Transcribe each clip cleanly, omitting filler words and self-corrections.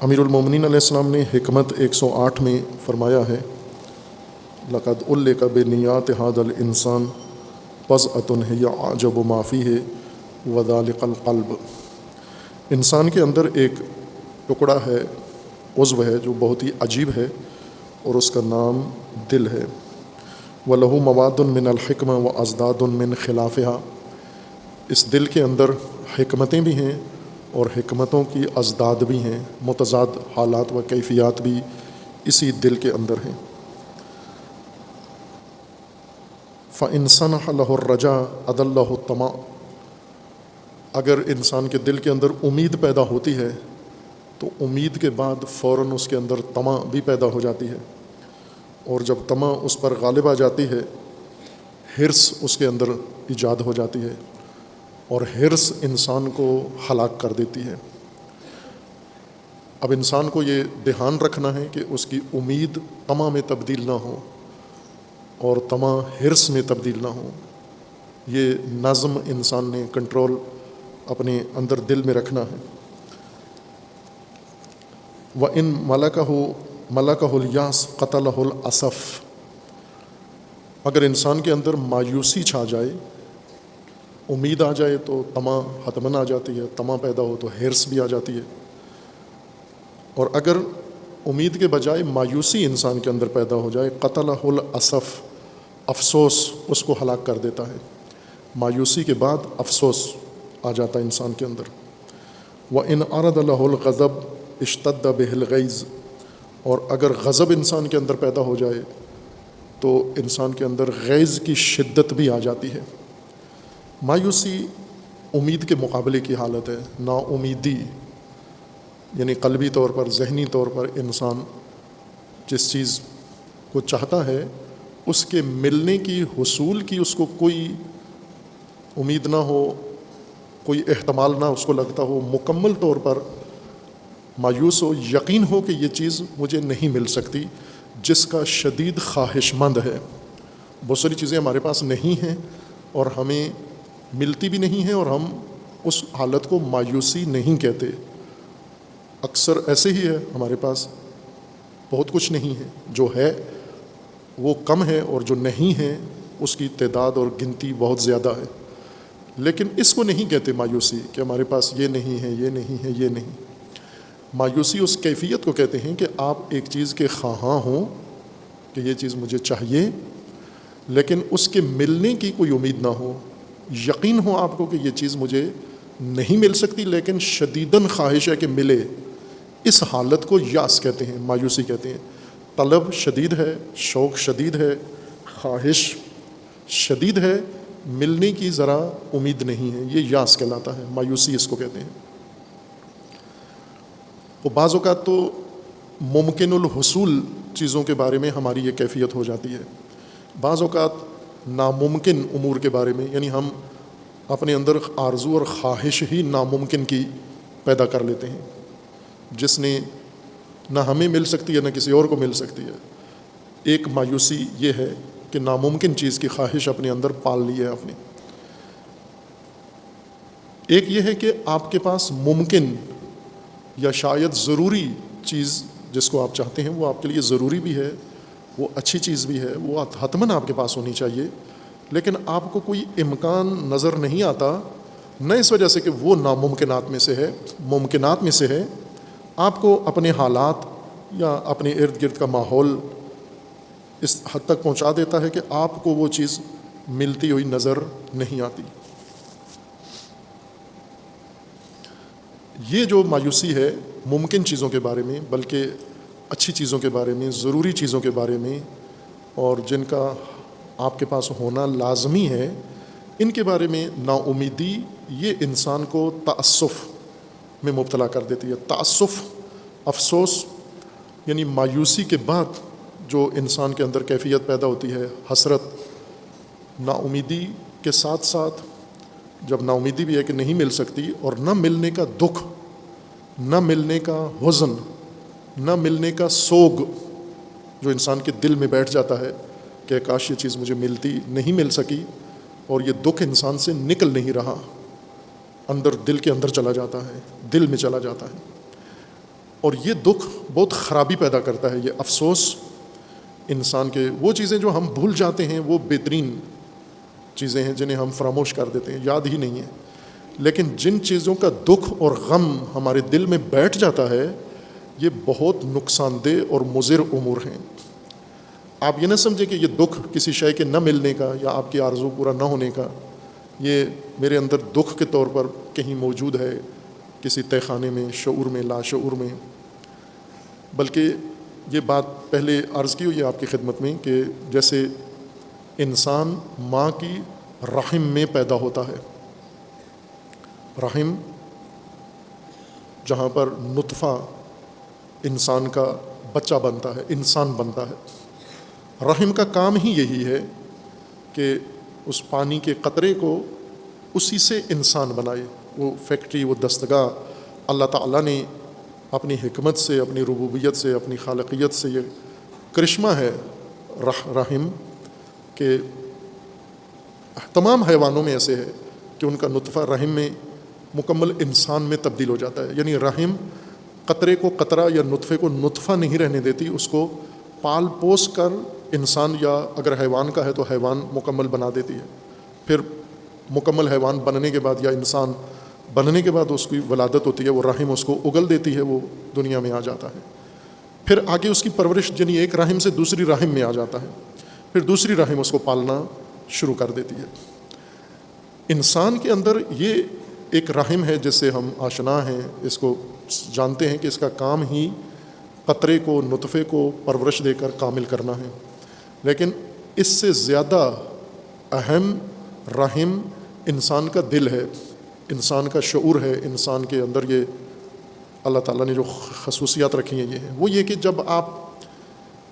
امیر المومنین علیہ السلام نے حکمت 108 میں فرمایا ہے لقد علق بنیات هذا الانسان فزعة هي اعجب ما فيه وذلك القلب. انسان کے اندر ایک ٹکڑا ہے، عضو ہے جو بہت ہی عجیب ہے، اور اس کا نام دل ہے. وَلَهُ مَوَادٌ مِّنَ الْحِكْمَةِ وَأَزْدَادٌ مِّن خِلَافِهَا. اس دل کے اندر حکمتیں بھی ہیں اور حکمتوں کی ازداد بھی ہیں، متضاد حالات و کیفیات بھی اسی دل کے اندر ہیں. فَإِنْ صَنَحَ لَهُ الرَّجَاءُ أَضَلَّهُ الطَّمَعُ. اگر انسان کے دل کے اندر امید پیدا ہوتی ہے تو امید کے بعد فوراً اس کے اندر طمع بھی پیدا ہو جاتی ہے، اور جب طمع اس پر غالب آ جاتی ہے حرص اس کے اندر ایجاد ہو جاتی ہے، اور حرص انسان کو ہلاک کر دیتی ہے. اب انسان کو یہ دھیان رکھنا ہے کہ اس کی امید طمع میں تبدیل نہ ہو اور طمع حرص میں تبدیل نہ ہو. یہ نظم انسان نے کنٹرول اپنے اندر دل میں رکھنا ہے. وَإِن مَلَكَهُ الْيَأْسُ قَتَلَهُ الْأَسَفُ. اگر انسان کے اندر مایوسی چھا جائے، امید آ جائے تو طمع حتماً آ جاتی ہے، طمع پیدا ہو تو حرص بھی آ جاتی ہے، اور اگر امید کے بجائے مایوسی انسان کے اندر پیدا ہو جائے قَتَلَهُ الْأَسَفُ. افسوس اس کو ہلاک کر دیتا ہے. مایوسی کے بعد افسوس آ جاتا ہے انسان کے اندر. وَإِنْ أَرَدَ لَهُ الْغَضَبُ اشتد بِهِ الْغَيْظُ. اور اگر غضب انسان کے اندر پیدا ہو جائے تو انسان کے اندر غیظ کی شدت بھی آ جاتی ہے. مایوسی امید کے مقابلے کی حالت ہے. نا امیدی یعنی قلبی طور پر، ذہنی طور پر انسان جس چیز کو چاہتا ہے اس کے ملنے کی، حصول کی اس کو کوئی امید نہ ہو، کوئی احتمال نہ اس کو لگتا ہو، مکمل طور پر مایوس ہو، یقین ہو کہ یہ چیز مجھے نہیں مل سکتی، جس کا شدید خواہش مند ہے. بہت ساری چیزیں ہمارے پاس نہیں ہیں اور ہمیں ملتی بھی نہیں ہیں، اور ہم اس حالت کو مایوسی نہیں کہتے. اکثر ایسے ہی ہے، ہمارے پاس بہت کچھ نہیں ہے، جو ہے وہ کم ہے، اور جو نہیں ہے اس کی تعداد اور گنتی بہت زیادہ ہے. لیکن اس کو نہیں کہتے مایوسی کہ ہمارے پاس یہ نہیں ہے، یہ نہیں ہے، یہ نہیں. مایوسی اس کیفیت کو کہتے ہیں کہ آپ ایک چیز کے خواہاں ہوں کہ یہ چیز مجھے چاہیے، لیکن اس کے ملنے کی کوئی امید نہ ہو. یقین ہو آپ کو کہ یہ چیز مجھے نہیں مل سکتی، لیکن شدیداً خواہش ہے کہ ملے. اس حالت کو یاس کہتے ہیں، مایوسی کہتے ہیں. طلب شدید ہے، شوق شدید ہے، خواہش شدید ہے، ملنے کی ذرا امید نہیں ہے، یہ یاس کہلاتا ہے. مایوسی اس کو کہتے ہیں. تو بعض اوقات تو ممکن الحصول چیزوں کے بارے میں ہماری یہ کیفیت ہو جاتی ہے. بعض اوقات ناممکن امور کے بارے میں، یعنی ہم اپنے اندر آرزو اور خواہش ہی ناممکن کی پیدا کر لیتے ہیں، جس نے نہ ہمیں مل سکتی ہے نہ کسی اور کو مل سکتی ہے. ایک مایوسی یہ ہے کہ ناممکن چیز کی خواہش اپنے اندر پال لی ہے آپ نے. ایک یہ ہے کہ آپ کے پاس ممکن یا شاید ضروری چیز جس کو آپ چاہتے ہیں وہ آپ کے لیے ضروری بھی ہے، وہ اچھی چیز بھی ہے، وہ حتماً آپ کے پاس ہونی چاہیے، لیکن آپ کو کوئی امکان نظر نہیں آتا، نہ اس وجہ سے کہ وہ ناممکنات میں سے ہے، ممکنات میں سے ہے. آپ کو اپنے حالات یا اپنے ارد گرد کا ماحول اس حد تک پہنچا دیتا ہے کہ آپ کو وہ چیز ملتی ہوئی نظر نہیں آتی. یہ جو مایوسی ہے ممکن چیزوں کے بارے میں، بلکہ اچھی چیزوں کے بارے میں، ضروری چیزوں کے بارے میں، اور جن کا آپ کے پاس ہونا لازمی ہے، ان کے بارے میں نا امیدی یہ انسان کو تعسف میں مبتلا کر دیتی ہے. تعسف، افسوس، یعنی مایوسی کے بعد جو انسان کے اندر کیفیت پیدا ہوتی ہے، حسرت. نا امیدی کے ساتھ ساتھ جب نا امیدی بھی ہے کہ نہیں مل سکتی، اور نہ ملنے کا دکھ، نہ ملنے کا حزن، نہ ملنے کا سوگ جو انسان کے دل میں بیٹھ جاتا ہے کہ کاش یہ چیز مجھے ملتی، نہیں مل سکی، اور یہ دکھ انسان سے نکل نہیں رہا، اندر دل کے اندر چلا جاتا ہے، دل میں چلا جاتا ہے. اور یہ دکھ بہت خرابی پیدا کرتا ہے. یہ افسوس انسان کے وہ چیزیں جو ہم بھول جاتے ہیں وہ بہترین چیزیں ہیں جنہیں ہم فراموش کر دیتے ہیں, یاد ہی نہیں ہیں. لیکن جن چیزوں کا دکھ اور غم ہمارے دل میں بیٹھ جاتا ہے یہ بہت نقصان دہ اور مضر امور ہیں. آپ یہ نہ سمجھیں کہ یہ دکھ کسی شے کے نہ ملنے کا یا آپ کی آرزو پورا نہ ہونے کا, یہ میرے اندر دکھ کے طور پر کہیں موجود ہے کسی تہہ خانے میں, شعور میں, لاشعور میں. بلکہ یہ بات پہلے عرض کی ہوئی ہے آپ کی خدمت میں کہ جیسے انسان ماں کی رحم میں پیدا ہوتا ہے, رحم جہاں پر نطفہ انسان کا بچہ بنتا ہے, انسان بنتا ہے. رحم کا کام ہی یہی ہے کہ اس پانی کے قطرے کو اسی سے انسان بنائے. وہ فیکٹری, وہ دستگاہ اللہ تعالیٰ نے اپنی حکمت سے, اپنی ربوبیت سے, اپنی خالقیت سے, یہ کرشمہ ہے رحم کہ تمام حیوانوں میں ایسے ہے کہ ان کا نطفہ رحم میں مکمل انسان میں تبدیل ہو جاتا ہے. یعنی رحم قطرے کو قطرہ یا نطفے کو نطفہ نہیں رہنے دیتی, اس کو پال پوس کر انسان یا اگر حیوان کا ہے تو حیوان مکمل بنا دیتی ہے. پھر مکمل حیوان بننے کے بعد یا انسان بننے کے بعد اس کی ولادت ہوتی ہے, وہ رحم اس کو اگل دیتی ہے, وہ دنیا میں آ جاتا ہے. پھر آگے اس کی پرورش یعنی ایک رحم سے دوسری رحم میں آ جاتا ہے, پھر دوسری رحم اس کو پالنا شروع کر دیتی ہے. انسان کے اندر یہ ایک رحم ہے جس سے ہم آشنا ہیں, اس کو جانتے ہیں کہ اس کا کام ہی قطرے کو, نطفے کو پرورش دے کر کامل کرنا ہے. لیکن اس سے زیادہ اہم رحم انسان کا دل ہے, انسان کا شعور ہے. انسان کے اندر یہ اللہ تعالیٰ نے جو خصوصیات رکھی ہیں یہ ہیں, وہ یہ کہ جب آپ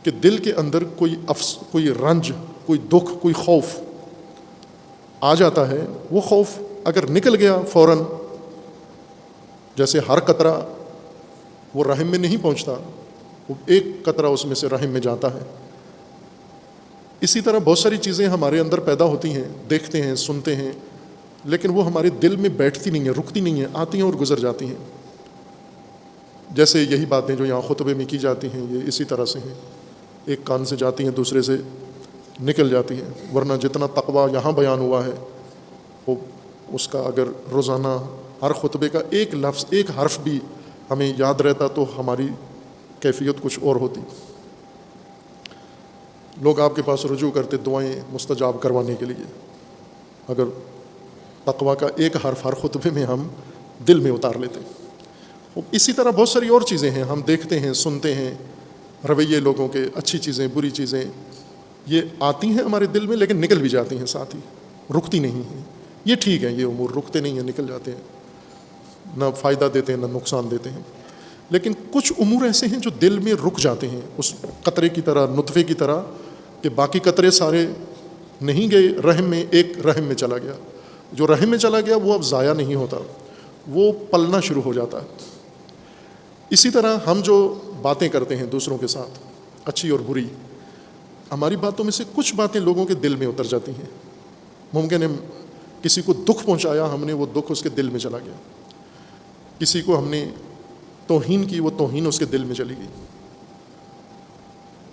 کے دل کے اندر کوئی رنج, کوئی دکھ, کوئی خوف آ جاتا ہے, وہ خوف اگر نکل گیا فوراً, جیسے ہر قطرہ وہ رحم میں نہیں پہنچتا, وہ ایک قطرہ اس میں سے رحم میں جاتا ہے. اسی طرح بہت ساری چیزیں ہمارے اندر پیدا ہوتی ہیں, دیکھتے ہیں, سنتے ہیں, لیکن وہ ہمارے دل میں بیٹھتی نہیں ہیں, رکتی نہیں ہیں, آتی ہیں اور گزر جاتی ہیں. جیسے یہی باتیں جو یہاں خطبے میں کی جاتی ہیں یہ اسی طرح سے ہیں, ایک کان سے جاتی ہیں دوسرے سے نکل جاتی ہیں. ورنہ جتنا تقویٰ یہاں بیان ہوا ہے وہ اس کا اگر روزانہ ہر خطبے کا ایک لفظ, ایک حرف بھی ہمیں یاد رہتا تو ہماری کیفیت کچھ اور ہوتی. لوگ آپ کے پاس رجوع کرتے دعائیں مستجاب کروانے کے لیے, اگر تقویٰ کا ایک حرف ہر خطبے میں ہم دل میں اتار لیتے. اسی طرح بہت ساری اور چیزیں ہیں, ہم دیکھتے ہیں, سنتے ہیں, رویے لوگوں کے, اچھی چیزیں, بری چیزیں, یہ آتی ہیں ہمارے دل میں لیکن نکل بھی جاتی ہیں ساتھ ہی, رکتی نہیں ہیں. یہ ٹھیک ہے, یہ امور رکتے نہیں ہیں, نکل جاتے ہیں, نہ فائدہ دیتے ہیں نہ نقصان دیتے ہیں. لیکن کچھ امور ایسے ہیں جو دل میں رک جاتے ہیں اس قطرے کی طرح, نطفے کی طرح, کہ باقی قطرے سارے نہیں گئے رحم میں, ایک رحم میں چلا گیا. جو رحم میں چلا گیا وہ اب ضائع نہیں ہوتا, وہ پلنا شروع ہو جاتا ہے. اسی طرح ہم جو باتیں کرتے ہیں دوسروں کے ساتھ, اچھی اور بری, ہماری باتوں میں سے کچھ باتیں لوگوں کے دل میں اتر جاتی ہیں. ممکن ہے کسی کو دکھ پہنچایا ہم نے, وہ دکھ اس کے دل میں چلا گیا. کسی کو ہم نے توہین کی, وہ توہین اس کے دل میں چلی گئی.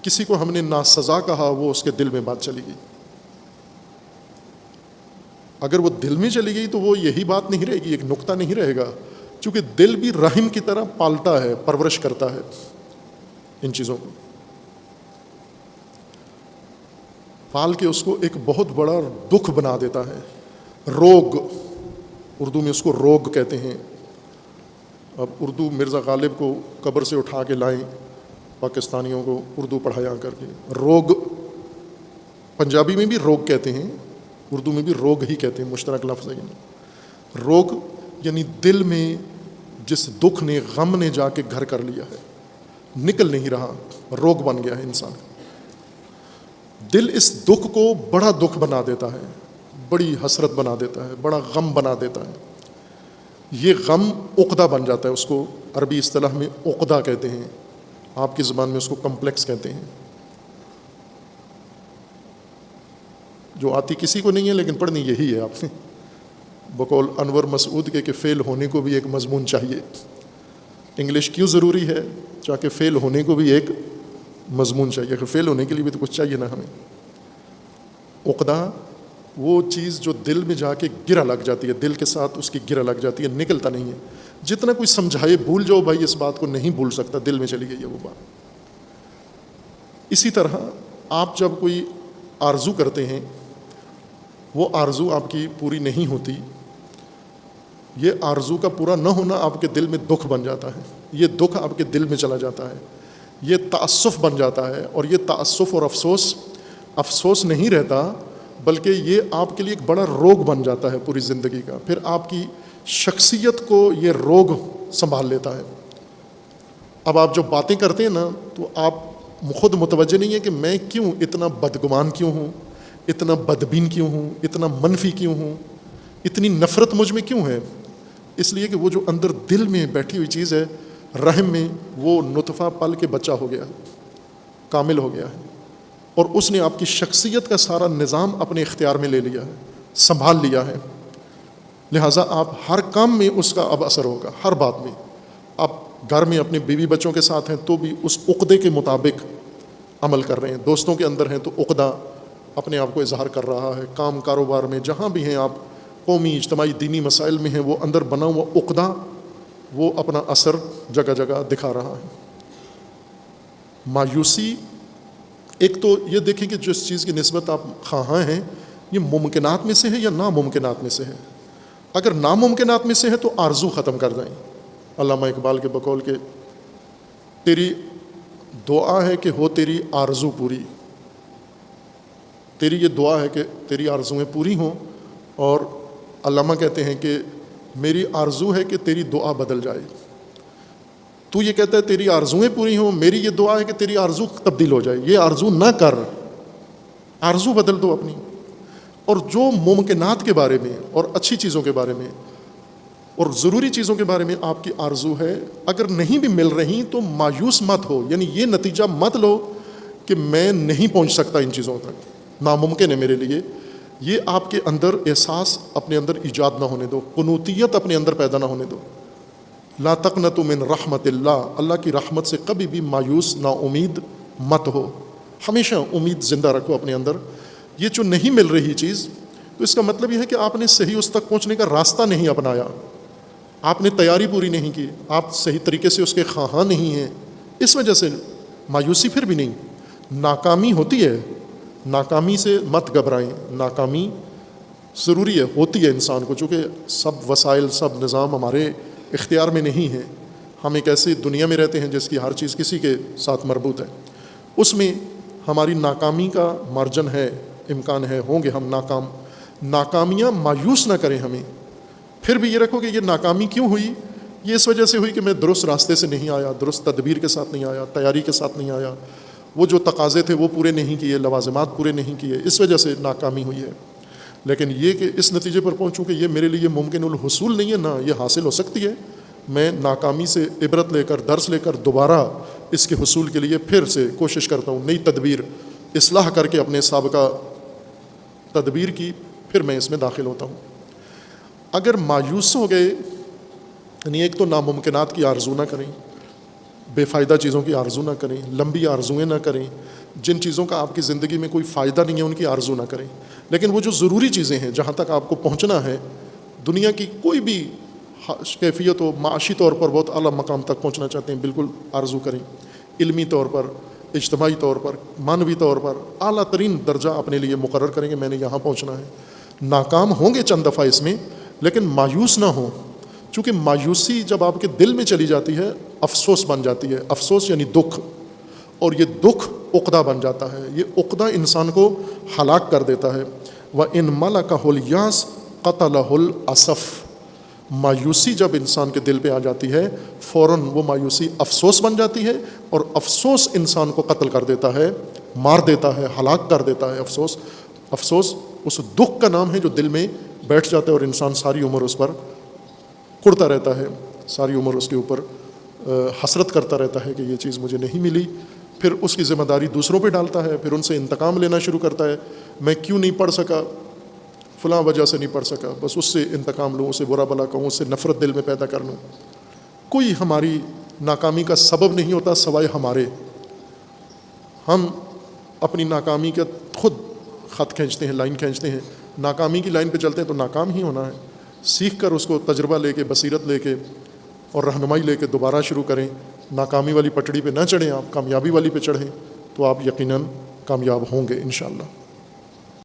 کسی کو ہم نے ناسزا کہا, وہ اس کے دل میں بات چلی گئی. اگر وہ دل میں چلی گئی تو وہ یہی بات نہیں رہے گی, ایک نقطہ نہیں رہے گا, چونکہ دل بھی رحم کی طرح پالتا ہے, پرورش کرتا ہے ان چیزوں کو, پال کے اس کو ایک بہت بڑا دکھ بنا دیتا ہے. روگ, اردو میں اس کو روگ کہتے ہیں. اب اردو مرزا غالب کو قبر سے اٹھا کے لائیں, پاکستانیوں کو اردو پڑھایا کر کے. روگ پنجابی میں بھی روگ کہتے ہیں, اردو میں بھی روگ ہی کہتے ہیں, مشترک لفظ ہے. روگ یعنی دل میں جس دکھ نے, غم نے جا کے گھر کر لیا ہے, نکل نہیں رہا, روگ بن گیا ہے انسان کا. دل اس دکھ کو بڑا دکھ بنا دیتا ہے, بڑی حسرت بنا دیتا ہے, بڑا غم بنا دیتا ہے. یہ غم عقدہ بن جاتا ہے, اس کو عربی اصطلاح میں عقدہ کہتے ہیں, آپ کی زبان میں اس کو کمپلیکس کہتے ہیں. جو آتی کسی کو نہیں ہے لیکن پڑھنی یہی ہے آپ نے, بقول انور مسعود کے کہ فیل ہونے کو بھی ایک مضمون چاہیے. انگلش کیوں ضروری ہے؟ تاکہ فیل ہونے کو بھی ایک مضمون چاہیے، اگر فیل ہونے کے لیے بھی تو کچھ چاہیے نا ہمیں۔ عقدہ وہ چیز جو دل میں جا کے گرہ لگ جاتی ہے، دل کے ساتھ اس کی گرہ لگ جاتی ہے، نکلتا نہیں ہے، جتنا کوئی سمجھائے بھول جاؤ بھائی اس بات کو نہیں بھول سکتا، دل میں چلی گئی ہے وہ بات۔ اسی طرح آپ جب کوئی آرزو کرتے ہیں، وہ آرزو آپ کی پوری نہیں ہوتی، یہ آرزو کا پورا نہ ہونا آپ کے دل میں دکھ بن جاتا ہے، یہ دکھ آپ کے دل میں چلا جاتا ہے، یہ تأسف بن جاتا ہے، اور یہ تأسف اور افسوس نہیں رہتا، بلکہ یہ آپ کے لیے ایک بڑا روگ بن جاتا ہے پوری زندگی کا۔ پھر آپ کی شخصیت کو یہ روگ سنبھال لیتا ہے۔ اب آپ جو باتیں کرتے ہیں نا، تو آپ خود متوجہ نہیں ہے کہ میں کیوں اتنا بدگمان کیوں ہوں، اتنا بدبین کیوں ہوں، اتنا منفی کیوں ہوں، اتنی نفرت مجھ میں کیوں ہے؟ اس لیے کہ وہ جو اندر دل میں بیٹھی ہوئی چیز ہے، رحم میں، وہ نطفہ پل کے بچہ ہو گیا، کامل ہو گیا ہے، اور اس نے آپ کی شخصیت کا سارا نظام اپنے اختیار میں لے لیا ہے، سنبھال لیا ہے۔ لہٰذا آپ ہر کام میں اس کا اب اثر ہوگا، ہر بات میں۔ آپ گھر میں اپنے بیوی بچوں کے ساتھ ہیں تو بھی اس عقدے کے مطابق عمل کر رہے ہیں، دوستوں کے اندر ہیں تو عقدہ اپنے آپ کو اظہار کر رہا ہے، کام کاروبار میں جہاں بھی ہیں آپ، قومی اجتماعی دینی مسائل میں ہیں، وہ اندر بنا ہوا عقدہ وہ اپنا اثر جگہ جگہ دکھا رہا ہے۔ مایوسی، ایک تو یہ دیکھیں کہ جس چیز کی نسبت آپ خواہاں ہیں، یہ ممکنات میں سے ہے یا ناممکنات میں سے ہے۔ اگر ناممکنات میں سے ہے تو آرزو ختم کر دیں۔ علامہ اقبال کے بقول کے تیری دعا ہے کہ ہو تیری آرزو پوری، تیری یہ دعا ہے کہ تیری آرزویں پوری ہوں، اور علامہ کہتے ہیں کہ میری آرزو ہے کہ تیری دعا بدل جائے۔ تو یہ کہتا ہے تیری آرزویں پوری ہوں، میری یہ دعا ہے کہ تیری آرزو تبدیل ہو جائے، یہ آرزو نہ کر، آرزو بدل دو اپنی۔ اور جو ممکنات کے بارے میں اور اچھی چیزوں کے بارے میں اور ضروری چیزوں کے بارے میں آپ کی آرزو ہے، اگر نہیں بھی مل رہی تو مایوس مت ہو، یعنی یہ نتیجہ مت لو کہ میں نہیں پہنچ سکتا ان چیزوں تک، ناممکن ہے میرے لیے۔ یہ آپ کے اندر احساس اپنے اندر ایجاد نہ ہونے دو، قنوطیت اپنے اندر پیدا نہ ہونے دو۔ لا تقنطوا من رحمت اللہ، اللہ کی رحمت سے کبھی بھی مایوس نا امید مت ہو، ہمیشہ امید زندہ رکھو اپنے اندر۔ یہ جو نہیں مل رہی چیز، تو اس کا مطلب یہ ہے کہ آپ نے صحیح اس تک پہنچنے کا راستہ نہیں اپنایا، آپ نے تیاری پوری نہیں کی، آپ صحیح طریقے سے اس کے خواہاں نہیں ہیں، اس وجہ سے مایوسی پھر بھی نہیں۔ ناکامی ہوتی ہے، ناکامی سے مت گھبرائیں، ناکامی ضروری ہے، ہوتی ہے انسان کو، چونکہ سب وسائل، سب نظام ہمارے اختیار میں نہیں ہے۔ ہم ایک ایسی دنیا میں رہتے ہیں جس کی ہر چیز کسی کے ساتھ مربوط ہے، اس میں ہماری ناکامی کا مارجن ہے، امکان ہے، ہوں گے ہم ناکام۔ ناکامیاں مایوس نہ کریں ہمیں، پھر بھی یہ رکھو کہ یہ ناکامی کیوں ہوئی، یہ اس وجہ سے ہوئی کہ میں درست راستے سے نہیں آیا، درست تدبیر کے ساتھ نہیں آیا، تیاری کے ساتھ نہیں آیا، وہ جو تقاضے تھے وہ پورے نہیں کیے، لوازمات پورے نہیں کیے، اس وجہ سے ناکامی ہوئی ہے۔ لیکن یہ کہ اس نتیجے پر پہنچوں کہ یہ میرے لیے ممکن الحصول نہیں ہے، نہ، یہ حاصل ہو سکتی ہے۔ میں ناکامی سے عبرت لے کر، درس لے کر، دوبارہ اس کے حصول کے لیے پھر سے کوشش کرتا ہوں، نئی تدبیر اصلاح کر کے اپنے سابقہ تدبیر کی، پھر میں اس میں داخل ہوتا ہوں۔ اگر مایوس ہو گئے، یعنی ایک تو ناممکنات کی آرزو نہ کریں، بے فائدہ چیزوں کی آرزو نہ کریں، لمبی آرزویں نہ کریں، جن چیزوں کا آپ کی زندگی میں کوئی فائدہ نہیں ہے ان کی آرزو نہ کریں، لیکن وہ جو ضروری چیزیں ہیں، جہاں تک آپ کو پہنچنا ہے، دنیا کی کوئی بھی کیفیت ہو، معاشی طور پر بہت اعلیٰ مقام تک پہنچنا چاہتے ہیں، بالکل آرزو کریں، علمی طور پر، اجتماعی طور پر، معنوی طور پر اعلیٰ ترین درجہ اپنے لیے مقرر کریں کہ میں نے یہاں پہنچنا ہے۔ ناکام ہوں گے چند دفعہ اس میں، لیکن مایوس نہ ہوں، چونکہ مایوسی جب آپ کے دل میں چلی جاتی ہے افسوس بن جاتی ہے، افسوس یعنی دکھ، اور یہ دکھ عقدہ بن جاتا ہے، یہ عقدہ انسان کو ہلاک کر دیتا ہے۔ وَإِن مَلَكَهُ الْيَاسُ قَتَلَهُ الْأَسَفُ، مایوسی جب انسان کے دل پہ آ جاتی ہے، فوراً وہ مایوسی افسوس بن جاتی ہے، اور افسوس انسان کو قتل کر دیتا ہے، مار دیتا ہے، ہلاک کر دیتا ہے۔ افسوس اس دکھ کا نام ہے جو دل میں بیٹھ جاتا ہے، اور انسان ساری عمر اس پر کڑتا رہتا ہے، ساری عمر اس کے اوپر حسرت کرتا رہتا ہے کہ یہ چیز مجھے نہیں ملی، پھر اس کی ذمہ داری دوسروں پہ ڈالتا ہے، پھر ان سے انتقام لینا شروع کرتا ہے، میں کیوں نہیں پڑھ سکا، فلاں وجہ سے نہیں پڑھ سکا، بس اس سے انتقام لوں، اسے برا بھلا کہوں، اس سے نفرت دل میں پیدا کر لوں۔ کوئی ہماری ناکامی کا سبب نہیں ہوتا سوائے ہمارے. ہم اپنی ناکامی کے خود خط کھینچتے ہیں, لائن کھینچتے ہیں. ناکامی کی لائن پہ چلتے ہیں تو ناکام ہی ہونا ہے. سیکھ کر اس کو تجربہ لے کے, بصیرت لے کے اور رہنمائی لے کے دوبارہ شروع کریں. ناکامی والی پٹڑی پہ نہ چڑھیں, آپ کامیابی والی پہ چڑھیں تو آپ یقیناً کامیاب ہوں گے انشاءاللہ.